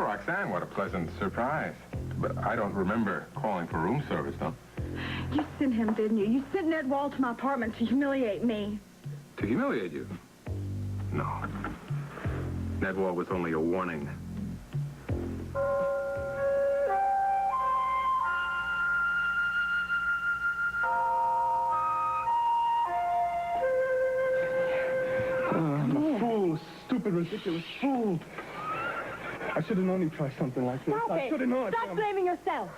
Well, Roxanne, what a pleasant surprise. But I don't remember calling for room service, though. You sent him, didn't you? You sent Ned Wall to my apartment to humiliate me. To humiliate you? No. Ned Wall was only a warning. I'm a fool, stupid, ridiculous fool. I should have known you'd try something like this. Stop I it. should have known. Stop blaming yourself.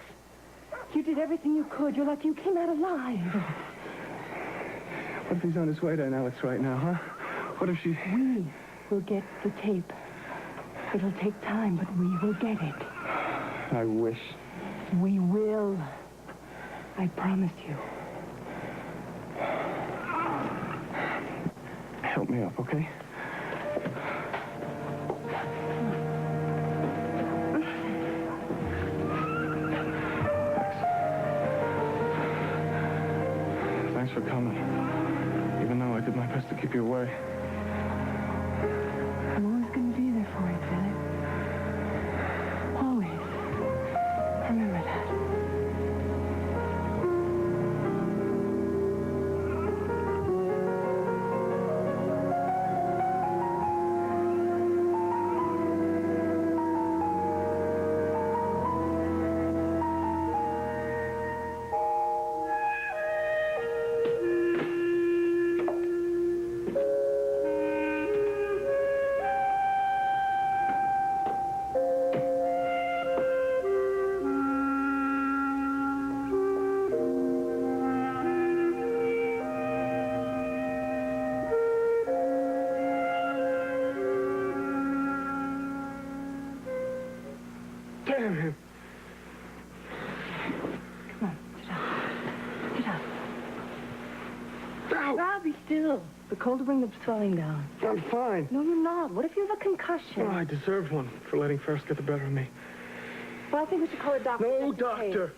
You did everything you could. You're lucky you came out alive. What if he's on his way to Alex right now, huh? What if she... We will get the tape. It'll take time, but we will get it. I wish. We will. I promise you. Help me up, okay? Thanks for coming. Even though I did my best to keep you away. I'm always going to be there for you, Philip. Always. Remember that. Damn him. Come on, sit down. Sit down. Ow! Rob, be still. The cold will bring the swelling down. I'm fine. No, you're not. What if you have a concussion? Oh, I deserve one for letting First get the better of me. Well, I think we should call a doctor. No, just in case. doctor.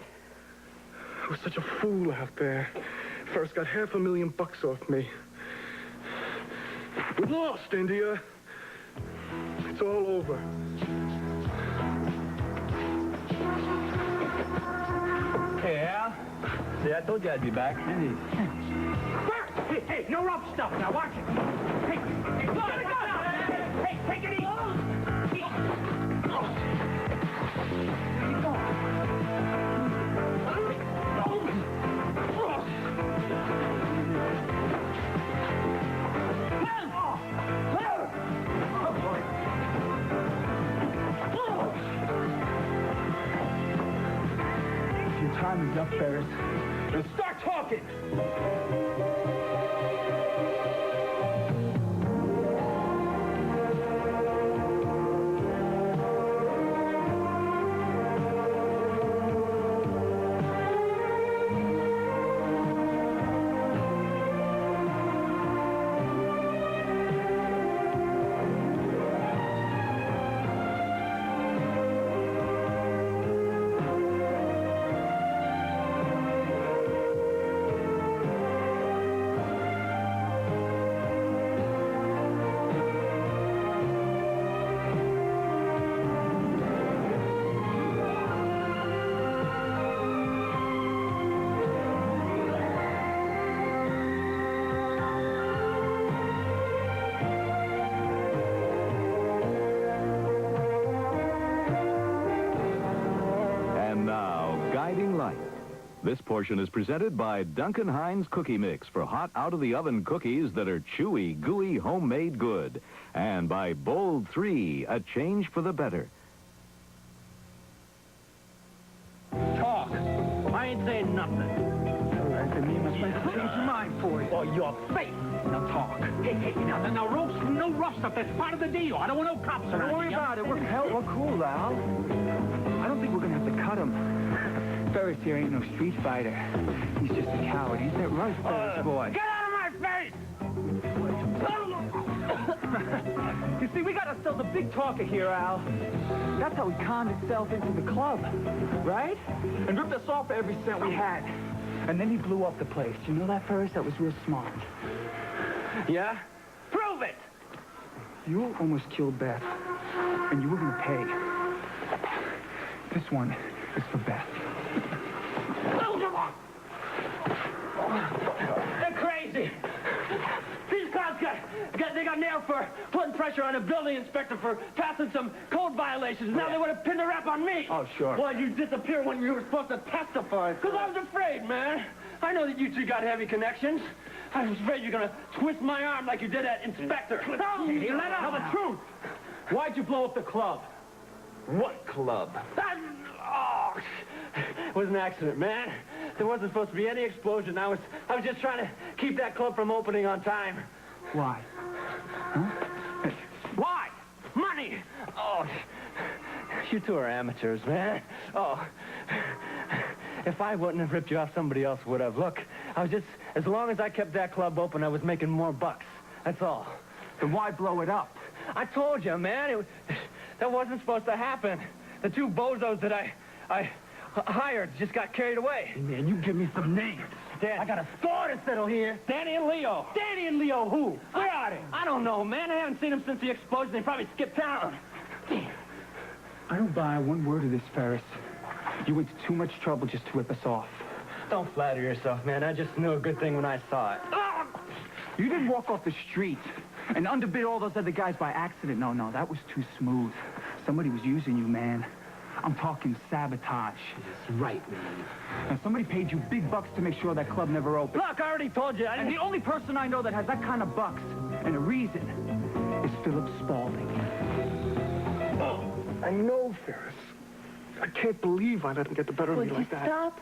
I was such a fool out there. First got $500,000 off me. We've lost, India. It's all over. Hey, Al. See, I told you I'd be back. Hey, no rough stuff now, watch it. Hey, take it easy. Your time is up, Ferris. Now start talking. Guiding Light. This portion is presented by Duncan Hines Cookie Mix for hot out-of-the-oven cookies that are chewy, gooey, homemade good. And by Bold 3, a change for the better. Talk. I ain't saying nothing. All right, then me and my friends will change your mind for you. Oh, your face. Now talk. Hey, now, ropes, no rough stuff. That's part of the deal. I don't want no cops around. Don't worry about it. We're cool, Al. I don't think we're gonna have to cut him. Ferris here ain't no street fighter. He's just a coward. He's that right Ferris boy. Get out of my face! You see, we got ourselves a big talker here, Al. That's how he conned himself into the club, right? And ripped us off for every cent we had. And then he blew up the place. You know that, Ferris? That was real smart. Yeah? Prove it! You almost killed Beth. And you were gonna pay. This one is for Beth. They're crazy. These clowns they got nailed for putting pressure on a building inspector for passing some code violations. Now they want to pin the rap on me. Oh, sure. Why you disappear when you were supposed to testify? Because I was afraid, man. I know that you two got heavy connections. I was afraid you're going to twist my arm like you did that inspector. Hey, let out. Tell the truth. Why'd you blow up the club? What club? It was an accident, man. There wasn't supposed to be any explosion. I was just trying to keep that club from opening on time. Why? Huh? Why? Money! Oh, you two are amateurs, man. Oh, if I wouldn't have ripped you off, somebody else would have. Look, as long as I kept that club open, I was making more bucks. That's all. Then why blow it up? I told you, man. That wasn't supposed to happen. The two bozos that I hired just got carried away. Hey, man, you give me some names. Dan, I got a score to settle here. Danny and Leo. Danny and Leo who? Where are they? I don't know, man. I haven't seen them since the explosion. They probably skipped town. I don't buy one word of this, Ferris. You went to too much trouble just to rip us off. Don't flatter yourself, man. I just knew a good thing when I saw it. You didn't walk off the street and underbid all those other guys by accident. No, that was too smooth. Somebody was using you, man. I'm talking sabotage. That's right, man. Now, somebody paid you big bucks to make sure that club never opened. Look, I already told you. And the only person I know that has that kind of bucks, and a reason, is Philip Spaulding. I know, Ferris. I can't believe I let him get the better of Would me you like that. stop?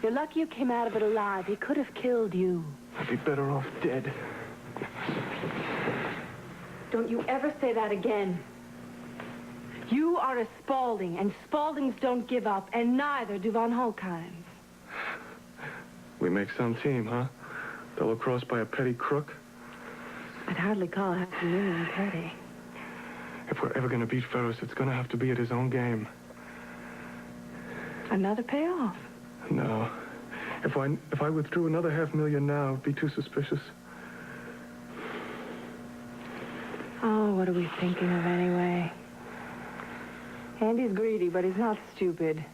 You're lucky you came out of it alive. He could have killed you. I'd be better off dead. Don't you ever say that again. You are a Spaulding, and Spauldings don't give up, and neither do Von Holkheim's. We make some team, huh? Double-crossed by a petty crook? I'd hardly call half a million petty. If we're ever going to beat Ferris, it's going to have to be at his own game. Another payoff. No. If I withdrew another $500,000 now, it'd be too suspicious. Oh, what are we thinking of anyway? Andy's greedy, but he's not stupid.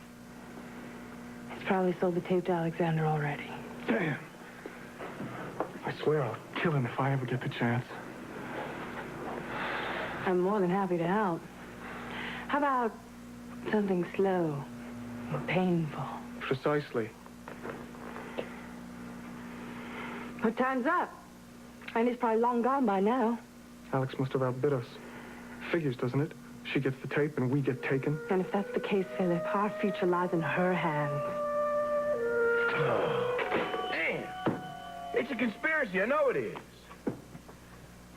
He's probably sold the tape to Alexander already. Damn. I swear I'll kill him if I ever get the chance. I'm more than happy to help. How about something slow or painful? Precisely. But time's up. Andy's probably long gone by now. Alex must have outbid us. Figures, doesn't it? She gets the tape and we get taken. And if that's the case, Philip, our future lies in her hands. Damn. It's a conspiracy. I know it is.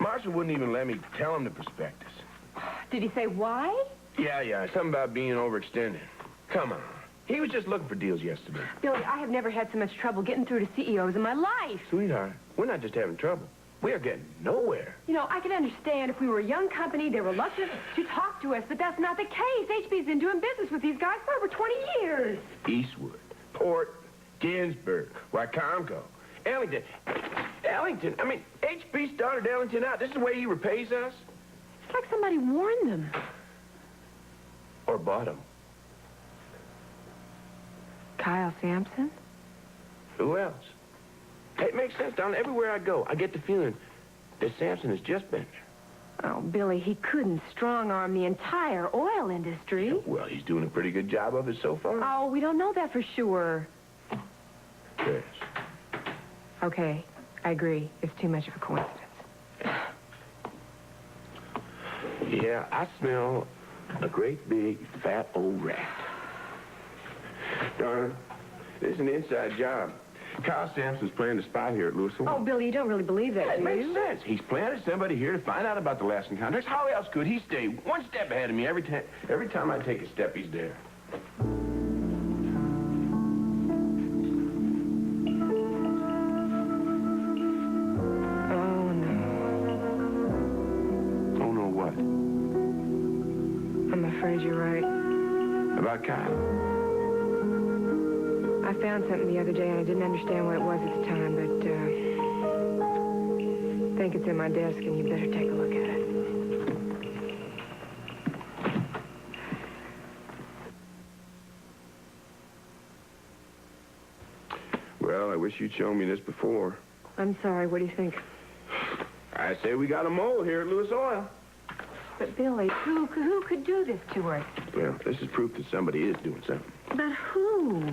Marshall wouldn't even let me tell him the prospectus. Did he say why? Yeah. Something about being overextended. Come on. He was just looking for deals yesterday. Billy, I have never had so much trouble getting through to CEOs in my life. Sweetheart, we're not just having trouble. We are getting nowhere. You know, I can understand if we were a young company, they're reluctant to talk to us, but that's not the case. HB's been doing business with these guys for over 20 years. Eastwood, Port, Ginsburg, Wycomco, Ellington. I mean, HB started Ellington out. This is the way he repays us? It's like somebody warned them. Or bought him. Kyle Sampson? Who else? It makes sense, darling. Everywhere I go, I get the feeling that Sampson has just been there. Oh, Billy, he couldn't strong-arm the entire oil industry. Well, he's doing a pretty good job of it so far. Oh, we don't know that for sure. Yes. Okay, I agree. It's too much of a coincidence. Yeah, I smell a great big fat old rat. Darling, this is an inside job. Kyle Sampson's planning to spy here at Lewis and Oh, Walker. Billy, you don't really believe that, It do makes you? sense. He's planted somebody here to find out about the Lassen contracts. How else could he stay one step ahead of me every time I take a step, he's there. Oh, no. Oh, no, what? I'm afraid you're right. About Kyle? I found something the other day, and I didn't understand what it was at the time, but, I think it's in my desk, and you better take a look at it. wish you'd shown me this before. I'm sorry. What do you think? I say we got a mole here at Lewis Oil. But, Billy, who could do this to us? Well, this is proof that somebody is doing something. But who?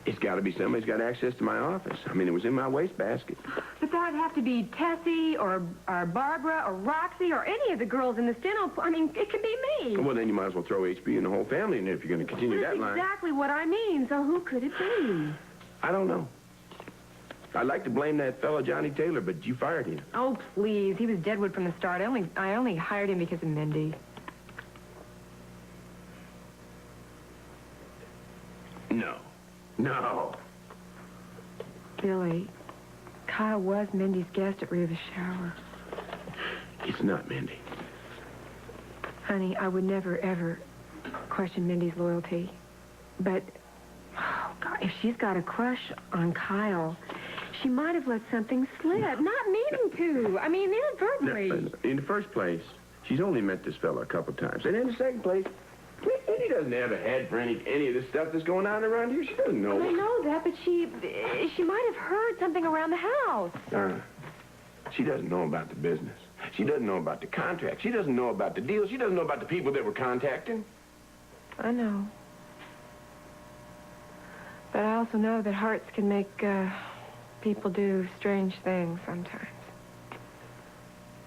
It's got to be somebody who's got access to my office. I mean, it was in my wastebasket. But that'd have to be Tessie or Barbara or Roxy or any of the girls in the steno. I mean, it could be me. Well, then you might as well throw HB and the whole family in there if you're going to continue That's that line. exactly what I mean. So who could it be? I don't know. I'd like to blame that fellow Johnny Taylor, but you fired him. Oh, please. He was deadwood from the start. I only hired him because of Mindy. No. Billy, Kyle was Mindy's guest at Reva's shower. It's not Mindy. Honey, I would never, ever question Mindy's loyalty. But, oh, God, if she's got a crush on Kyle, she might have let something slip, not meaning to. I mean, inadvertently. In the first place, she's only met this fella a couple times. And in the second place, Mindy doesn't have a head for any of this stuff that's going on around here. She doesn't know. I know that, but she might have heard something around the house. She doesn't know about the business. She doesn't know about the contract. She doesn't know about the deal. She doesn't know about the people that we're contacting. I know. But I also know that hearts can make people do strange things sometimes.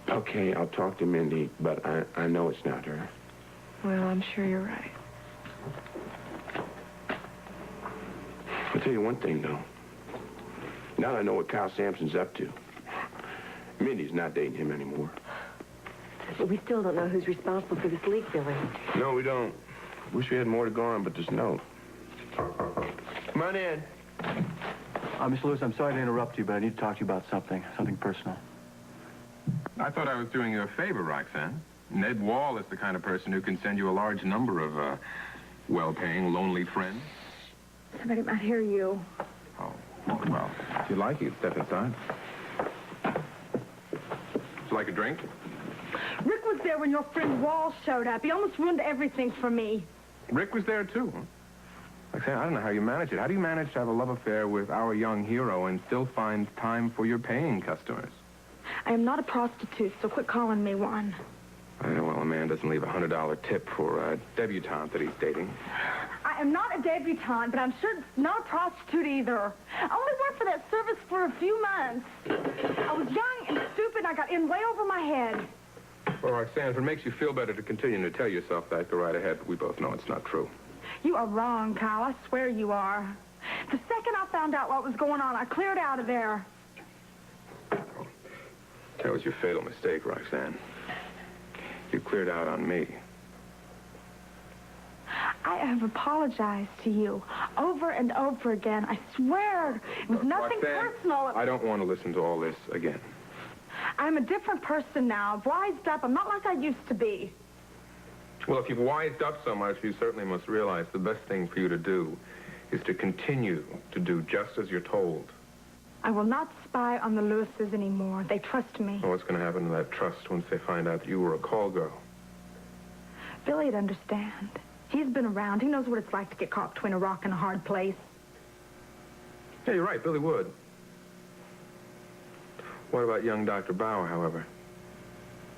Okay, I'll talk to Mindy, but I know it's not her. Well, I'm sure you're right. I'll tell you one thing, though. Now I know what Kyle Sampson's up to. Mindy's not dating him anymore. But we still don't know who's responsible for this leak, Billy. No, we don't. Wish we had more to go on, but there's no. Come on in. Miss Lewis, I'm sorry to interrupt you, but I need to talk to you about something personal. I thought I was doing you a favor, Roxanne. Ned Wall is the kind of person who can send you a large number of, well-paying, lonely friends. Somebody might hear you. Oh, well, if you like, you can step inside. Would you like a drink? Rick was there when your friend Wall showed up. He almost ruined everything for me. Rick was there, too. Roxanne, I don't know how you manage it. How do you manage to have a love affair with our young hero and still find time for your paying customers? I am not a prostitute, so quit calling me one. Well, a man doesn't leave a $100 tip for a debutante that he's dating. I am not a debutante, but I'm sure not a prostitute either. I only worked for that service for a few months. I was young and stupid, and I got in way over my head. Well, Roxanne, if it makes you feel better to continue to tell yourself that, go right ahead. We both know it's not true. You are wrong, Kyle. I swear you are. The second I found out what was going on, I cleared out of there. That was your fatal mistake, Roxanne. You cleared out on me. I have apologized to you over and over again. I swear it was nothing Roxanne, personal. I don't want to listen to all this again. I'm a different person now. I've wised up. I'm not like I used to be. Well, if you've wised up so much, you certainly must realize the best thing for you to do is to continue to do just as you're told. I will not spy on the Lewises anymore. They trust me. Well, what's going to happen to that trust once they find out that you were a call girl? Billy'd understand. He's been around. He knows what it's like to get caught between a rock and a hard place. Yeah, you're right. Billy would. What about young Dr. Bauer, however?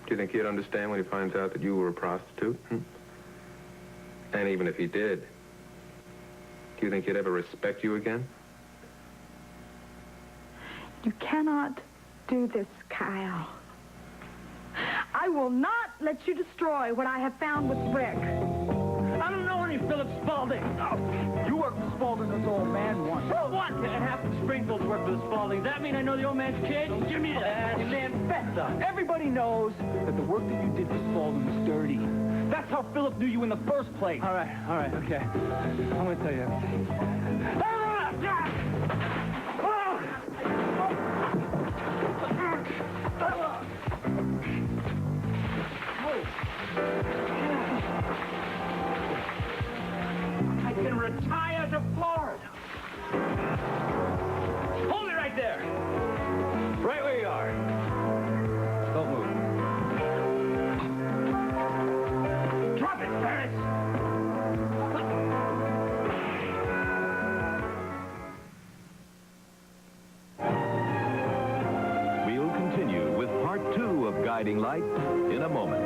Do you think he'd understand when he finds out that you were a prostitute? And even if he did, do you think he'd ever respect you again? You cannot do this, Kyle. I will not let you destroy what I have found with Rick. I don't know any Philip Spaulding. Oh, You worked for Spaulding's old man once. well, what? And half of Springfield's work for the Spauldings. That mean I know the old man's kid? Give me that. You man, fess up. Everybody knows that the work that you did for Spaulding was dirty. That's how Philip knew you in the first place. All right, okay. I'm going to tell you everything. I can retire to Florida. Hold it right there. Right where you are. Don't move. Drop it, Ferris. Guiding Light in a moment.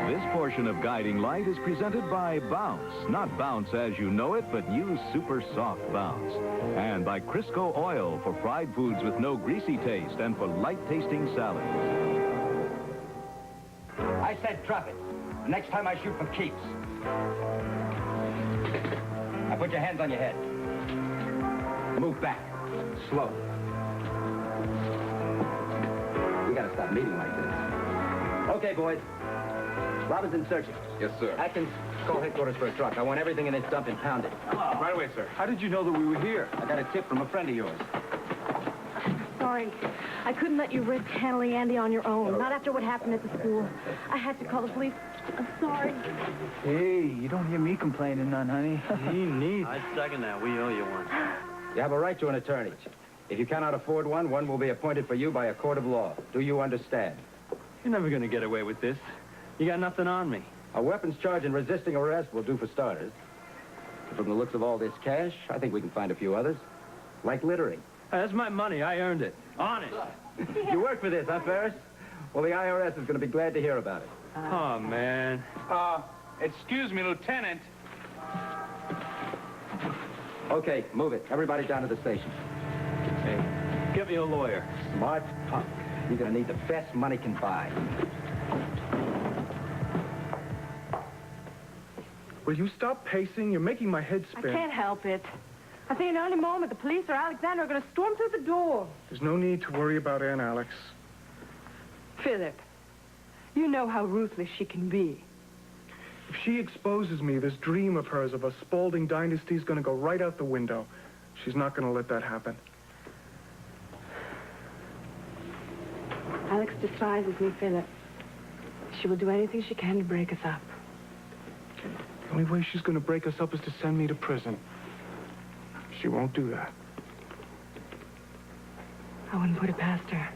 This portion of Guiding Light is presented by Bounce. Not Bounce as you know it, but use super soft Bounce. And by Crisco Oil for fried foods with no greasy taste and for light-tasting salads. I said drop it. Next time I shoot for keeps. Now put your hands on your head. Move back. Slow. We gotta stop meeting like this. Okay, boys. Robinson searching. Yes, sir. Atkins, call headquarters for a truck. I want everything in this dump impounded. Right away, sir. How did you know that we were here? I got a tip from a friend of yours. Sorry. I couldn't let you risk handling Andy on your own. Not after what happened at the school. I had to call the police. I'm sorry. Hey, you don't hear me complaining none, honey. I second that. We owe you one. You have a right to an attorney. If you cannot afford one, one will be appointed for you by a court of law. Do you understand? You're never going to get away with this. You got nothing on me. A weapons charge and resisting arrest will do for starters. From the looks of all this cash, I think we can find a few others. Like littering. That's my money. I earned it. Honest. You work for this, huh, Ferris? Well, the IRS is going to be glad to hear about it. Oh, man. Excuse me, Lieutenant. Okay, move it. Everybody down to the station. Hey, get me a lawyer. Smart punk. You're going to need the best money can buy. Will you stop pacing? You're making my head I spin. can't help it. I think in any moment the police or Alexander are going to storm through the door. There's no need to worry about Aunt Alex. Philip, you know how ruthless she can be. If she exposes me, this dream of hers of a Spaulding dynasty is going to go right out the window. She's not going to let that happen. Alex despises me, Philip. She will do anything she can to break us up. The only way she's going to break us up is to send me to prison. She won't do that. I wouldn't put it past her.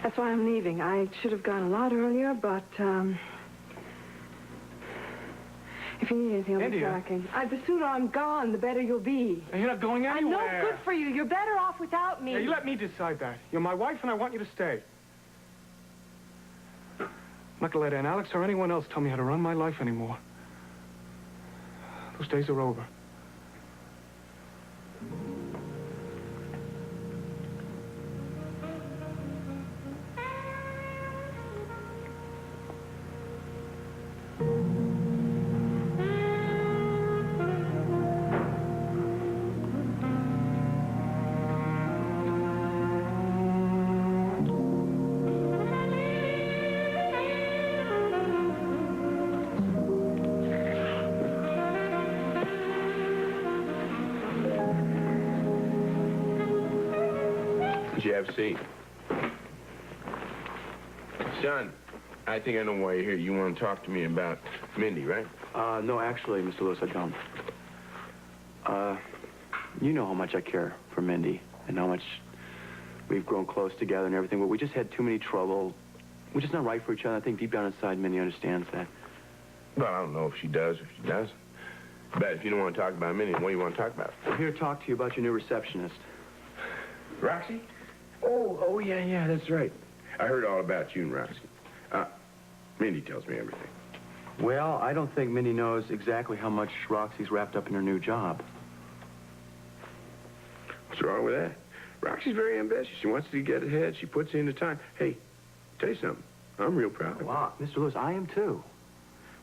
That's why I'm leaving. I should have gone a lot earlier, but, if you need anything, I'll be tracking. The sooner I'm gone, the better you'll be. And you're not going anywhere. I'm no good for you. You're better off without me. Yeah, you let me decide that. You're my wife, and I want you to stay. I'm not going to let Aunt Alex or anyone else tell me how to run my life anymore. Those days are over. JFC. Son, I think I know why you're here. You want to talk to me about Mindy, right? No, actually, Mr. Lewis, I don't. You know how much I care for Mindy and how much we've grown close together and everything, but we just had too many trouble. We're just not right for each other. I think deep down inside, Mindy understands that. Well, I don't know if she does or if she doesn't. But if you don't want to talk about Mindy, what do you want to talk about? I'm here to talk to you about your new receptionist. Roxy? Oh, yeah, that's right. I heard all about you and Roxy. Mindy tells me everything. Well, I don't think Mindy knows exactly how much Roxy's wrapped up in her new job. What's wrong with that? Roxy's very ambitious. She wants to get ahead. She puts in the time. Hey, tell you something. I'm real proud of her. Wow, Mr. Lewis, I am too.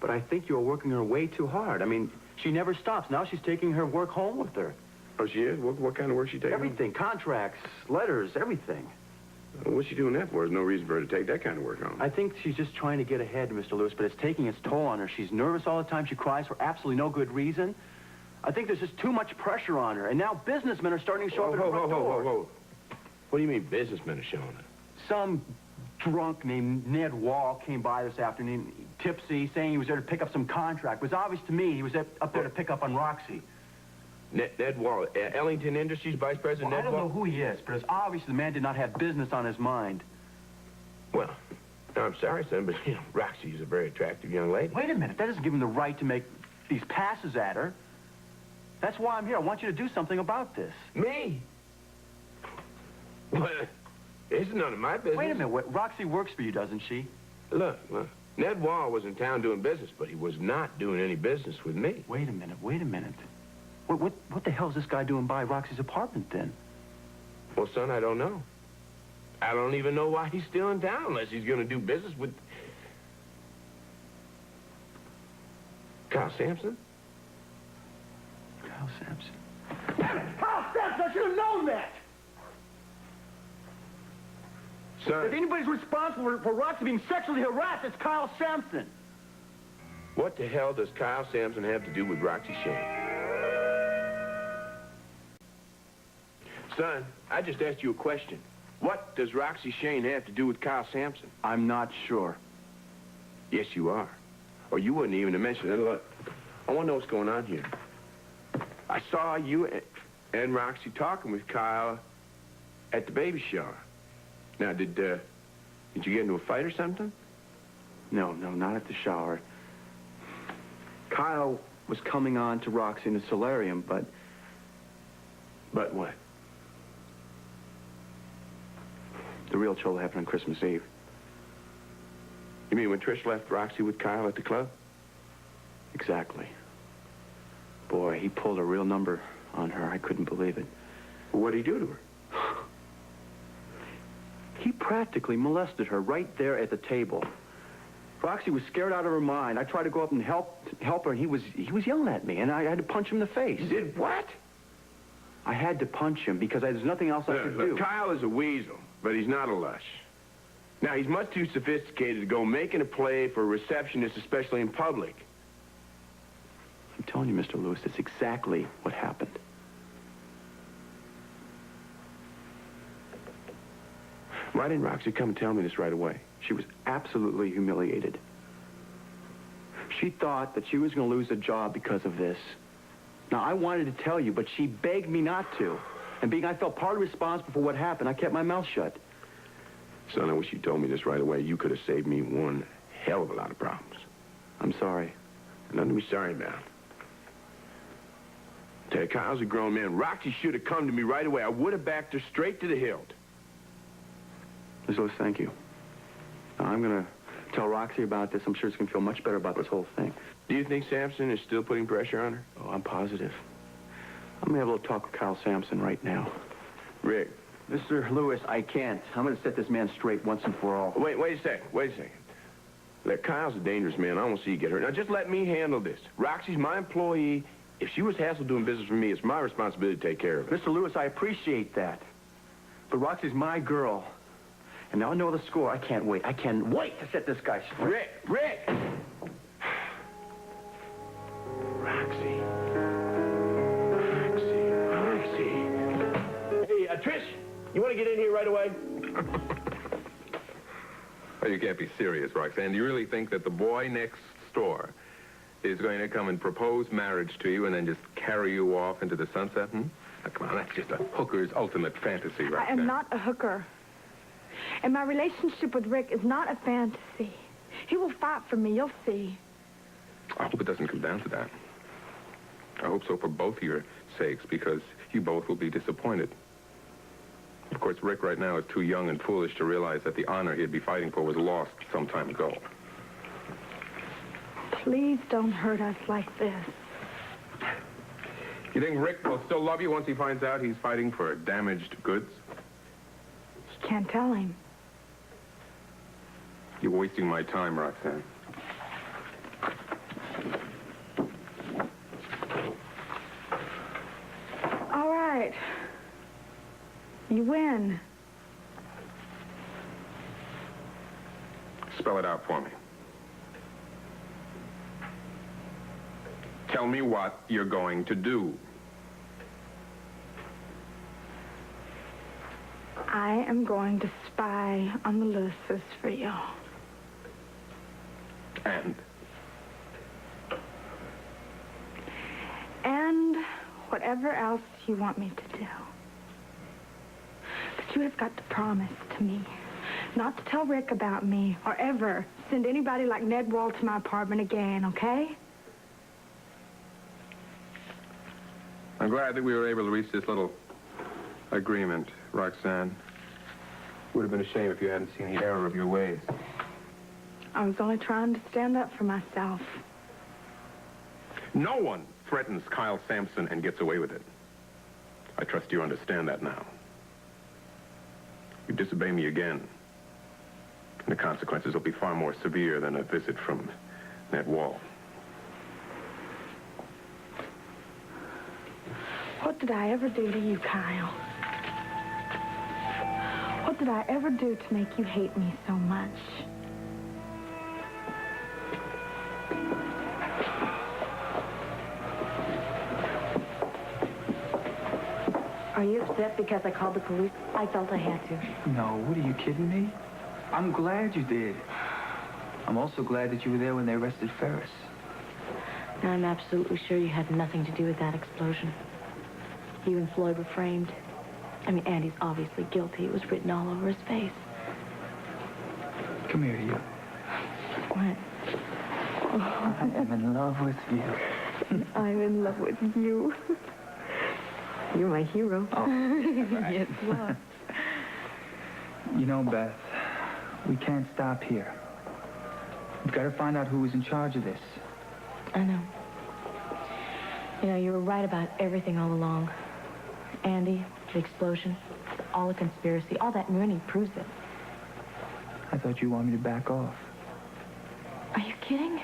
But I think you're working her way too hard. I mean, she never stops. Now she's taking her work home with her. Oh, she is? What kind of work she taking? Everything. Contracts, letters, everything. Well, what's she doing that for? There's no reason for her to take that kind of work on. I think she's just trying to get ahead, Mr. Lewis, but it's taking its toll on her. She's nervous all the time. She cries for absolutely no good reason. I think there's just too much pressure on her. And now businessmen are starting to show up at her front door. Whoa. What do you mean businessmen are showing her? Some drunk named Ned Wall came by this afternoon, tipsy, saying he was there to pick up some contract. It was obvious to me he was up there to pick up on Roxy. Ned Wall, Ellington Industries Vice President Well, Ned Wall? I don't know who he is, but it's obvious the man did not have business on his mind. Well, No, I'm sorry, son, but, you know, Roxy's a very attractive young lady. Wait a minute. That doesn't give him the right to make these passes at her. That's why I'm here. I want you to do something about this. Me? Well, it's none of my business. Wait a minute. Roxy works for you, doesn't she? Look, Ned Wall was in town doing business, but he was not doing any business with me. Wait a minute. What the hell's this guy doing by Roxy's apartment, then? Well, son, I don't know. I don't even know why he's still in town unless he's going to do business with Kyle Sampson. Kyle Sampson. Kyle Sampson, I should have known that! Son, If anybody's responsible for Roxy being sexually harassed, it's Kyle Sampson. what the hell does Kyle Sampson have to do with Roxy Shane? Son, I just asked you a question. What does Roxy Shane have to do with Kyle Sampson? I'm not sure. Yes, you are. Or you wouldn't even have mentioned it. Look, I want to know what's going on here. I saw you and Roxy talking with Kyle at the baby shower. Now, did you get into a fight or something? No, not at the shower. Kyle was coming on to Roxy in the solarium, but... But what? The real trouble happened on Christmas Eve. You mean when Trish left Roxy with Kyle at the club? Exactly. Boy, he pulled a real number on her. I couldn't believe it. Well, what did he do to her? He practically molested her right there at the table. Roxy was scared out of her mind. I tried to go up and help her, and he was yelling at me, and I had to punch him in the face. You did what? I had to punch him because there's nothing else I could do. Kyle is a weasel, but he's not a lush. Now, he's much too sophisticated to go making a play for a receptionist, especially in public. I'm telling you, Mr. Lewis, that's exactly what happened. Why didn't Roxy come and tell me this right away? She was absolutely humiliated. She thought that she was going to lose a job because of this. Now, I wanted to tell you, but she begged me not to. And being I felt partly responsible for what happened, I kept my mouth shut. Son, I wish you told me this right away. You could have saved me one hell of a lot of problems. I'm sorry. Nothing to be sorry about. Tell you, Kyle's a grown man. Roxy should have come to me right away. I would have backed her straight to the hilt. Miss Lewis, thank you. Now, I'm going to tell Roxy about this. I'm sure she's going to feel much better about this whole thing. Do you think Sampson is still putting pressure on her? Oh, I'm positive. I'm going to have a little talk with Kyle Sampson right now. Rick. Mr. Lewis, I can't. I'm going to set this man straight once and for all. Wait a second. Look, Kyle's a dangerous man. I won't see you get hurt. Now, just let me handle this. Roxy's my employee. If she was hassled doing business for me, it's my responsibility to take care of it. Mr. Lewis, I appreciate that. But Roxy's my girl. And now I know the score. I can't wait. I can't wait to set this guy straight. Rick! Roxy. Hey, Trish, you want to get in here right away? Oh, you can't be serious, Roxanne. Do you really think that the boy next door is going to come and propose marriage to you and then just carry you off into the sunset? Now, come on, that's just a hooker's ultimate fantasy, Roxanne. I am not a hooker. And my relationship with Rick is not a fantasy. He will fight for me, you'll see. I hope it doesn't come down to that. I hope so for both of your sakes, because you both will be disappointed. Of course, Rick right now is too young and foolish to realize that the honor he'd be fighting for was lost some time ago. Please don't hurt us like this. You think Rick will still love you once he finds out he's fighting for damaged goods? You can't tell him. You're wasting my time, Roxanne. All right. You win. Spell it out for me. Tell me what you're going to do. I am going to spy on the Lewises for you. And? And whatever else you want me to do. But you have got to promise to me not to tell Rick about me or ever send anybody like Ned Wall to my apartment again, okay? I'm glad that we were able to reach this little agreement, Roxanne. Would have been a shame if you hadn't seen the error of your ways. I was only trying to stand up for myself. No one threatens Kyle Sampson and gets away with it. I trust you understand that now. You disobey me again, and the consequences will be far more severe than a visit from Ned Wall. What did I ever do to you, Kyle? What did I ever do to make you hate me so much? Are you upset because I called the police? I felt I had to. No, what, are you kidding me? I'm glad you did. I'm also glad that you were there when they arrested Ferris. Now, I'm absolutely sure you had nothing to do with that explosion. You and Floyd were framed. I mean, Andy's obviously guilty. It was written all over his face. Come here, you. What? I am in love with you. I'm in love with you. You're my hero. Oh, right. Yes, you are. You know, Beth, we can't stop here. We've got to find out who was in charge of this. I know. You know, you were right about everything all along. Andy, the explosion, all a conspiracy, all that money proves it. I thought you wanted me to back off. Are you kidding?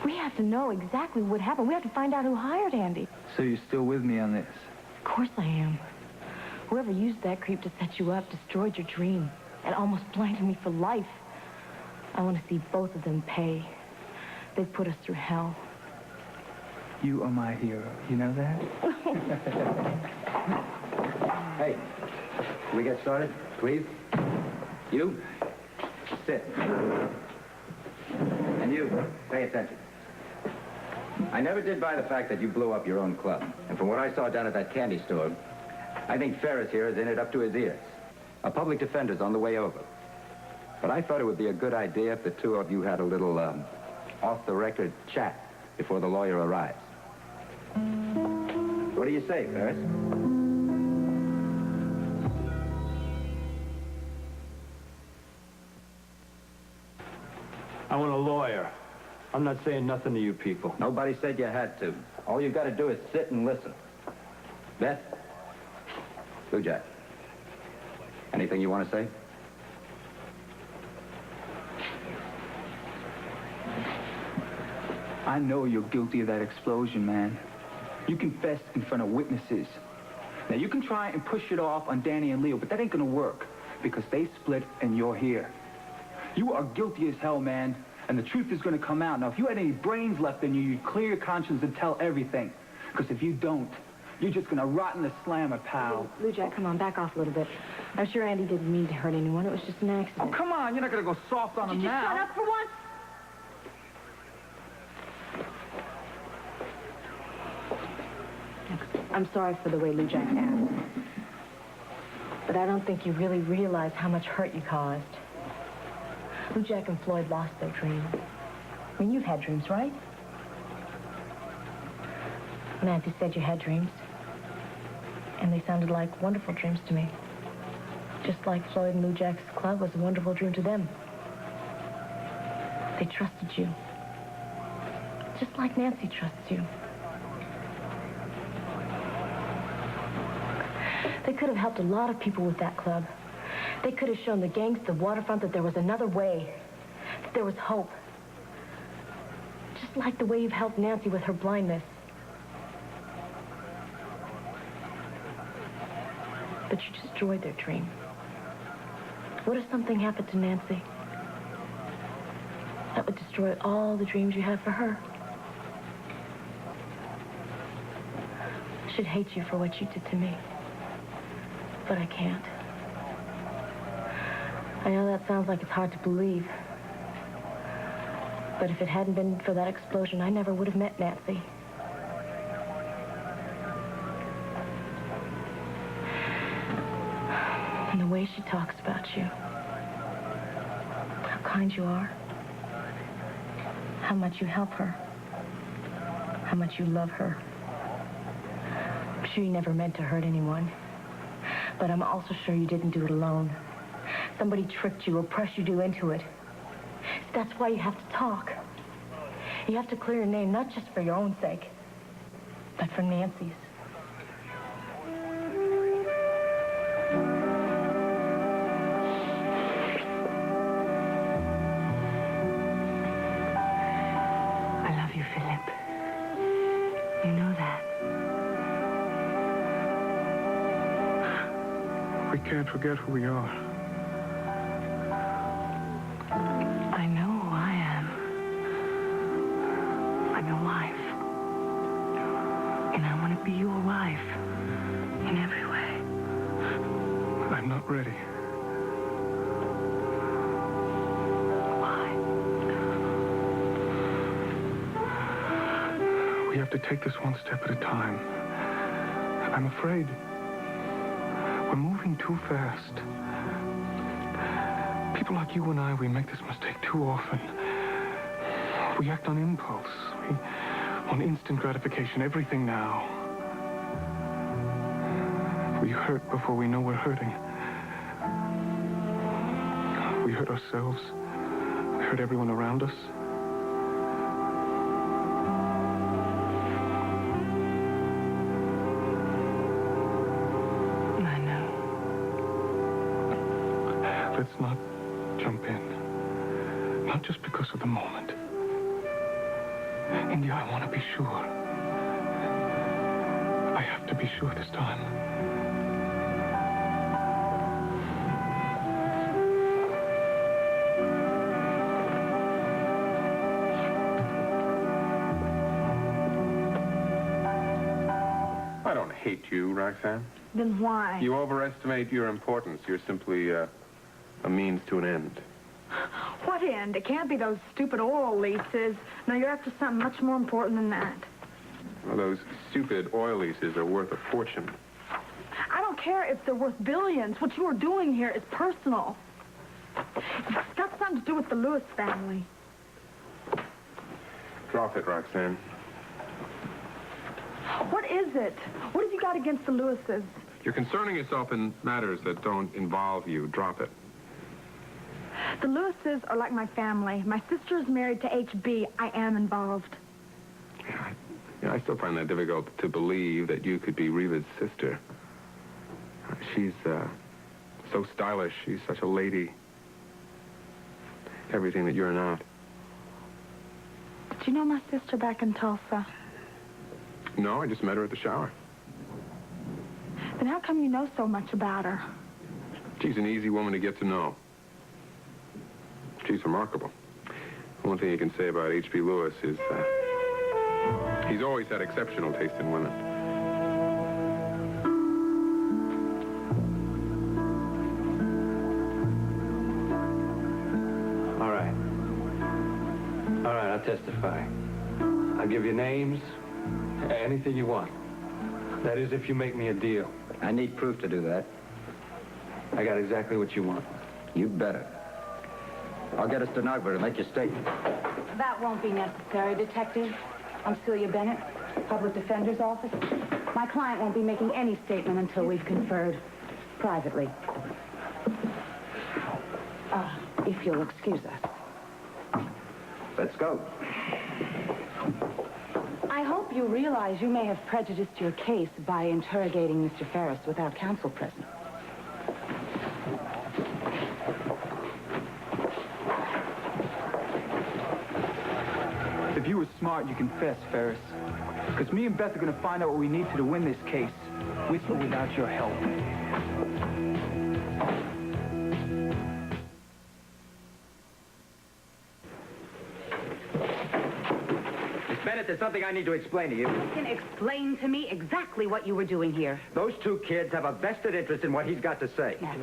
We have to know exactly what happened. We have to find out who hired Andy. So you're still with me on this? Of course I am. Whoever used that creep to set you up destroyed your dream and almost blinded me for life. I want to see both of them pay. They've put us through hell. You are my hero. You know that? Hey, can we get started, please? You, sit. And you, pay attention. I never did buy the fact that you blew up your own club. And from what I saw down at that candy store, I think Ferris here is in it up to his ears. A public defender's on the way over. But I thought it would be a good idea if the two of you had a little, off-the-record chat before the lawyer arrives. What do you say, Ferris? I want a lawyer. I'm not saying nothing to you people. Nobody said you had to. All you got to do is sit and listen. Beth? Blue Jack? Anything you want to say? I know you're guilty of that explosion, man. You confessed in front of witnesses. Now, you can try and push it off on Danny and Leo, but that ain't gonna work because they split and you're here. You are guilty as hell, man, and the truth is gonna come out. Now, if you had any brains left in you, you'd clear your conscience and tell everything. Because if you don't, you're just gonna rot in the slammer, pal. Blue Jack, come on, back off a little bit. I'm sure Andy didn't mean to hurt anyone. It was just an accident. Oh, come on, you're not gonna go soft on him now. Shut up for once. I'm sorry for the way Lou Jack acted. But I don't think you really realize how much hurt you caused. Lou Jack and Floyd lost their dream. I mean, you've had dreams, right? Nancy said you had dreams. And they sounded like wonderful dreams to me. Just like Floyd and Lou Jack's club was a wonderful dream to them. They trusted you. Just like Nancy trusts you. They could have helped a lot of people with that club. They could have shown the gangs, the waterfront, that there was another way, that there was hope. Just like the way you've helped Nancy with her blindness. But you destroyed their dream. What if something happened to Nancy? That would destroy all the dreams you have for her. I should hate you for what you did to me. But I can't. I know that sounds like it's hard to believe. But if it hadn't been for that explosion, I never would have met Nancy. And the way she talks about you. kind you are, how much you help her, how much you love her. I'm sure you never meant to hurt anyone, but I'm also sure you didn't do it alone. Somebody tricked you or pressured you into it. That's why you have to talk. You have to clear your name, not just for your own sake, but for Nancy's. I love you, Philip. You know that. We can't forget who we are. I know who I am. I'm your wife. And I want to be your wife in every way. I'm not ready. Why? We have to take this one step at a time. I'm afraid we're moving too fast. People like you and I, we make this mistake too often. We act on impulse. We want instant gratification, everything now. We hurt before we know we're hurting. We hurt ourselves. We hurt everyone around us. I know. Let's not jump in. Not just because of the moment. India, I want to be sure. I have to be sure this time. I don't hate you, Roxanne. Then why? You overestimate your importance. You're simply a means to an end. What end? It can't be those stupid oil leases. No, you're after something much more important than that. Well, those stupid oil leases are worth a fortune. I don't care if they're worth billions. What you are doing here is personal. It's got something to do with the Lewis family. Drop it, Roxanne. What is it? What have you got against the Lewises? You're concerning yourself in matters that don't involve you. Drop it. The Lewises are like my family. My sister is married to H.B. I am involved. Yeah, I still find that difficult to believe that you could be Reva's sister. She's so stylish. She's such a lady. Everything that you're not. Did you know my sister back in Tulsa? No, I just met her at the shower. Then how come you know so much about her? She's an easy woman to get to know. She's remarkable. One thing you can say about H.B. Lewis is he's always had exceptional taste in women. All right. All right, I'll testify. I'll give you names, anything you want. That is, if you make me a deal. I need proof to do that. I got exactly what you want. You better. I'll get a stenographer to make your statement. That won't be necessary, Detective. I'm Celia Bennett, Public Defender's Office. My client won't be making any statement until we've conferred privately. If you'll excuse us. Let's go. I hope you realize you may have prejudiced your case by interrogating Mr. Ferris without counsel present. If you were smart, you confess, Ferris. Because me and Beth are going to find out what we need to win this case, with or without your help. Miss Bennett, there's something I need to explain to you. You can explain to me exactly what you were doing here. Those two kids have a vested interest in what he's got to say. Yes.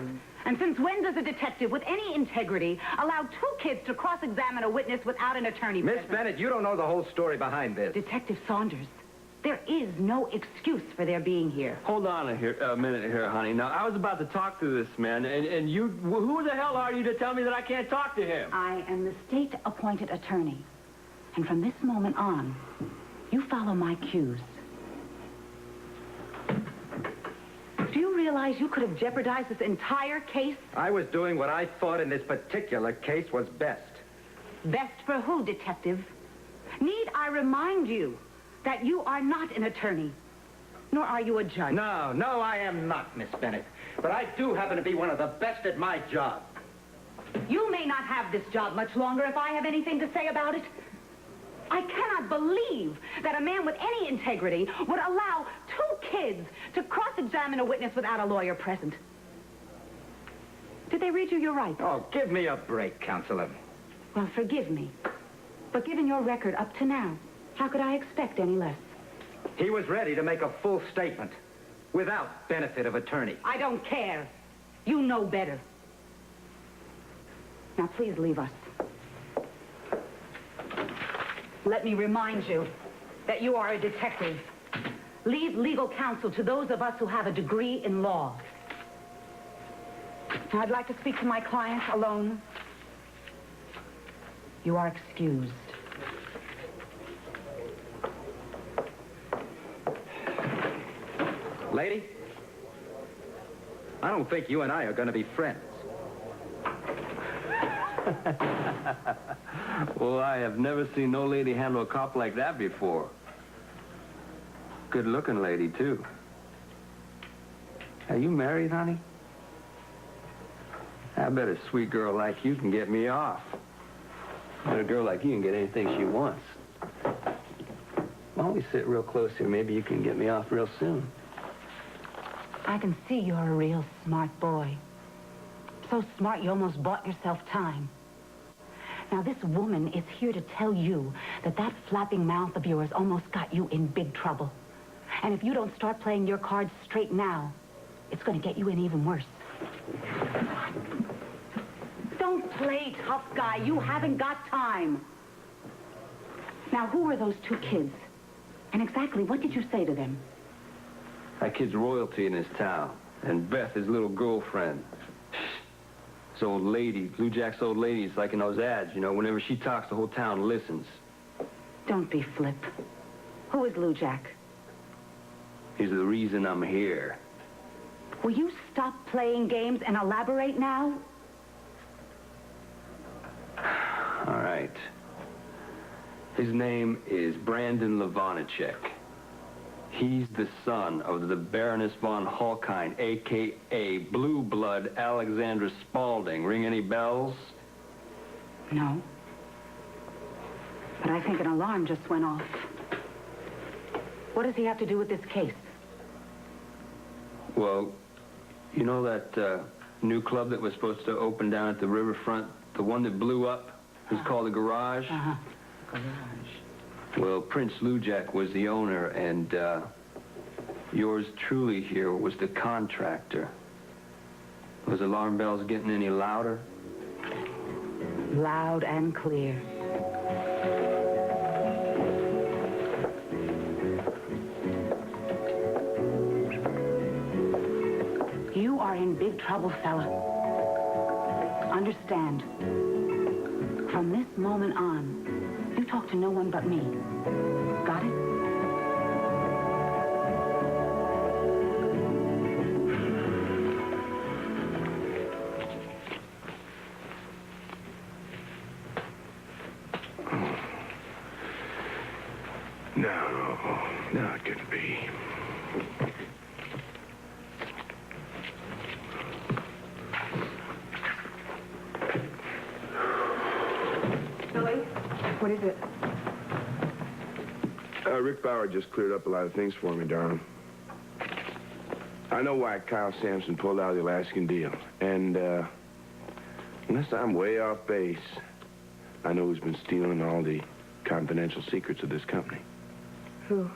And since when does a detective with any integrity allow two kids to cross-examine a witness without an attorney Miss present? Bennett, you don't know the whole story behind this. Detective Saunders, There is no excuse for their being here. Hold on a minute here, honey. Now, I was about to talk to this man, and you... Who the hell are you to tell me that I can't talk to him? I am the state-appointed attorney. And from this moment on, you follow my cues. Do you realize you could have jeopardized this entire case? I was doing what I thought in this particular case was best. Best for who, Detective? Need I remind you that you are not an attorney, nor are you a judge? No, I am not, Miss Bennett. But I do happen to be one of the best at my job. You may not have this job much longer if I have anything to say about it. I cannot believe that a man with any integrity would allow 2 kids to cross-examine a witness without a lawyer present. Did they read you your rights? Oh, give me a break, Counselor. Well, forgive me. But given your record up to now, how could I expect any less? He was ready to make a full statement without benefit of attorney. I don't care. You know better. Now, please leave us. Let me remind you that you are a detective. Leave legal counsel to those of us who have a degree in law. Now, I'd like to speak to my client alone. You are excused. Lady, I don't think you and I are going to be friends. Well, I have never seen no lady handle a cop like that before. Good-looking lady, too. Are you married, honey? I bet a sweet girl like you can get me off. But a girl like you can get anything she wants. Why don't we sit real close here? Maybe you can get me off real soon. I can see you're a real smart boy. So smart you almost bought yourself time. Now, this woman is here to tell you that that flapping mouth of yours almost got you in big trouble. And if you don't start playing your cards straight now, it's going to get you in even worse. Don't play tough guy. You haven't got time. Now, who are those 2 kids? And exactly what did you say to them? That kid's royalty in his town. And Beth, his little girlfriend. This old lady, Blue Jack's old lady, is like in those ads, you know. Whenever she talks, the whole town listens. Don't be flip. Who is Blue Jack? He's the reason I'm here. Will you stop playing games and elaborate now? All right. His name is Brandon Levonichek. He's the son of the Baroness von Halkine, a.k.a. Blue Blood Alexandra Spaulding. Ring any bells? No. But I think an alarm just went off. What does he have to do with this case? Well, you know that new club that was supposed to open down at the riverfront? The one that blew up? It was called the Garage? Uh-huh. Garage. Well, Prince Lujak was the owner, and yours truly here was the contractor. Was alarm bells getting any louder? Loud and clear. You are in big trouble, fella. Understand. From this moment on, you talk to no one but me. Got it? No, it couldn't be. Billy, what is it? Rick Bauer just cleared up a lot of things for me, darling. I know why Kyle Sampson pulled out of the Alaskan deal. And, unless I'm way off base, I know who's been stealing all the confidential secrets of this company. Who?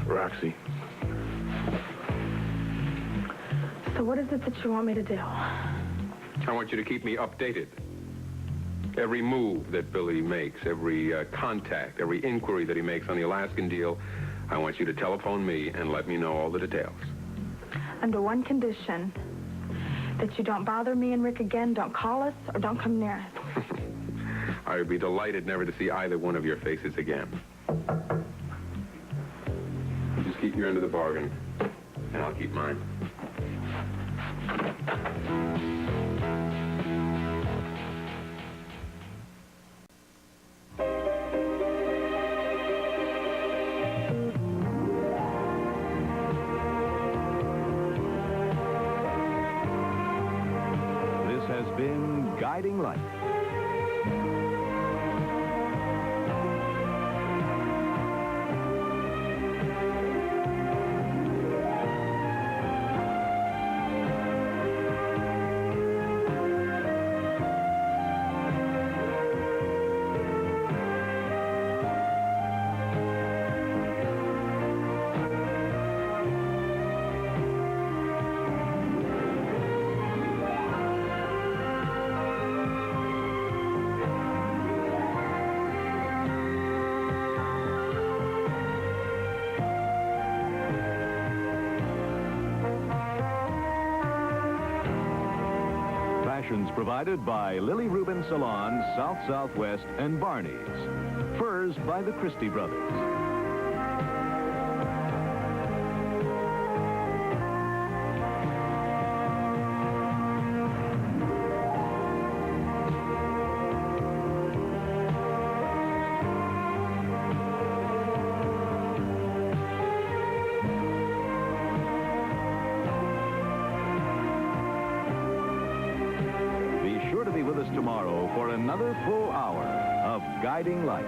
Roxy. So what is it that you want me to do? I want you to keep me updated. Every move that Billy makes, every contact, every inquiry that he makes on the Alaskan deal, I want you to telephone me and let me know all the details. Under one condition, that you don't bother me and Rick again, don't call us, or don't come near us. I would be delighted never to see either one of your faces again. Just keep your end of the bargain, and I'll keep mine. This has been Guiding Light. Fashions provided by Lily Rubin Salon, South Southwest, and Barney's. Furs by the Christie Brothers. Be sure to be with us tomorrow for another full hour of Guiding Light.